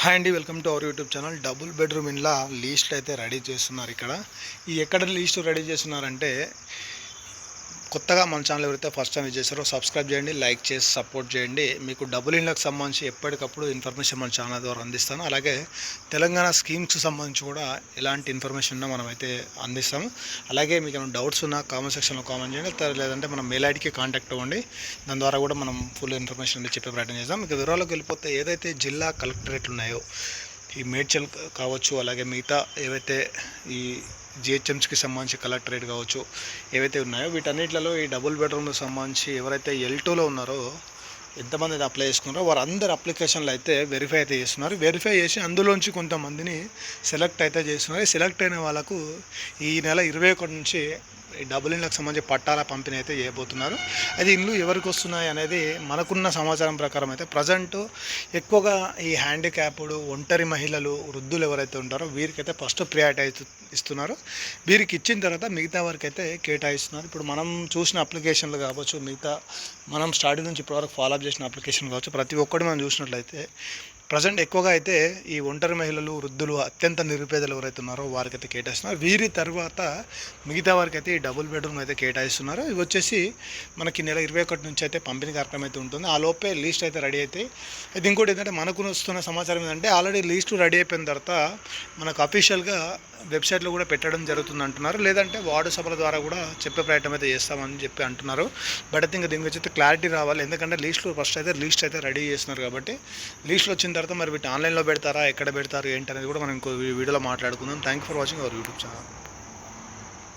Hi అండి, welcome to our YouTube channel. Double bedroom ఇండ్ల లీస్ట్లు అయితే రెడీ చేస్తున్నారు. ఇక్కడ ఎక్కడ లీస్ట్ రెడీ చేస్తున్నారంటే, కొత్తగా మన ఛానల్ ఎవరైతే ఫస్ట్ టైం చేస్తారో సబ్స్క్రైబ్ చేయండి, లైక్ చేసి సపోర్ట్ చేయండి. మీకు డబుల్ ఇండ్లకు సంబంధించి ఎప్పటికప్పుడు ఇన్ఫర్మేషన్ మన ఛానల్ ద్వారా అందిస్తాను. అలాగే తెలంగాణ స్కీమ్స్కి సంబంధించి కూడా ఎలాంటి ఇన్ఫర్మేషన్ ఉన్నా మనమైతే అందిస్తాము. అలాగే మీకు ఏమైనా డౌట్స్ ఉన్నా కామెంట్ సెక్షన్లో కామెంట్ చేయండి, లేదంటే మనం మెయిల్ ఐడికి కాంటాక్ట్ అవ్వండి. దాని ద్వారా కూడా మనం ఫుల్ ఇన్ఫర్మేషన్ అనేది చెప్పే ప్రయత్నం చేస్తాం. మీకు వివరాలకు వెళ్ళిపోతే, ఏదైతే జిల్లా కలెక్టరేట్లు ఉన్నాయో ఈ మేడ్చల్ కావచ్చు, అలాగే మిగతా ఏవైతే ఈ జిహెచ్ఎంసీకి సంబంధించి కలెక్టరేట్ కావచ్చు, ఏవైతే ఉన్నాయో వీటన్నిటిలో ఈ డబుల్ బెడ్రూమ్కి సంబంధించి ఎవరైతే L2లో ఉన్నారో, ఎంతమంది అయితే అప్లై చేసుకున్నారో వారందరు అప్లికేషన్లు అయితే వెరిఫై అయితే చేస్తున్నారు. వెరిఫై చేసి అందులోంచి కొంతమందిని సెలెక్ట్ అయితే చేస్తున్నారు. సెలెక్ట్ అయిన వాళ్ళకు ఈ నెల 21 నుంచి ఈ డబుల్ ఇండ్లకు సంబంధించి పట్టాల పంపిణీ అయితే చేయబోతున్నారు. అది ఇండ్లు ఎవరికి వస్తున్నాయి అనేది మనకున్న సమాచారం ప్రకారం అయితే ప్రజెంట్ ఎక్కువగా ఈ హ్యాండిక్యాప్డ్, ఒంటరి మహిళలు, వృద్ధులు ఎవరైతే ఉంటారో వీరికైతే ఫస్ట్ ప్రియారిటీ ఇస్తున్నారు. వీరికి ఇచ్చిన తర్వాత మిగతా వారికి అయితే కేటాయిస్తున్నారు. ఇప్పుడు మనం చూసిన అప్లికేషన్లు కావచ్చు, మిగతా మనం స్టార్టింగ్ నుంచి ఇప్పటివరకు ఫాలోఅప్ చేసిన అప్లికేషన్ కావచ్చు, ప్రతి ఒక్కటి మనం చూసినట్లయితే ప్రజెంట్ ఎక్కువగా అయితే ఈ ఒంటరి మహిళలు, వృద్ధులు, అత్యంత నిరుపేదలు ఎవరైతే ఉన్నారో వారికైతే కేటాయిస్తున్నారు. వీరి తర్వాత మిగతా వారికి అయితే ఈ డబుల్ బెడ్రూమ్ అయితే కేటాయిస్తున్నారు. ఇవి వచ్చేసి మనకి నెల 21 నుంచి అయితే పంపిణీ కార్యక్రమం అయితే ఉంటుంది. ఆ లోపే లీస్ట్ అయితే రెడీ అవుతాయి. అయితే ఇంకోటి ఏంటంటే, మనకు వస్తున్న సమాచారం ఏంటంటే, ఆల్రెడీ లీస్టు రెడీ అయిపోయిన తర్వాత మనకు అఫీషియల్గా వెబ్సైట్లో కూడా పెట్టడం జరుగుతుంది అంటున్నారు. లేదంటే వార్డు సభల ద్వారా కూడా చెప్పే ప్రయత్నం అయితే చేస్తామని చెప్పి అంటున్నారు. బట్ అయితే ఇంకా దీని గురించి అయితే క్లారిటీ రావాలి. ఎందుకంటే లీస్ట్ అయితే రెడీ చేస్తున్నారు కాబట్టి, లీస్టులు వచ్చిన తర్వాత మరి వీటి ఆన్లైన్లో పెడతారా, ఎక్కడ పెడతారు ఏంటి అనేది కూడా మనం ఇంకో వీడియోలో మాట్లాడుకుందాం. Thank you for watching our YouTube channel.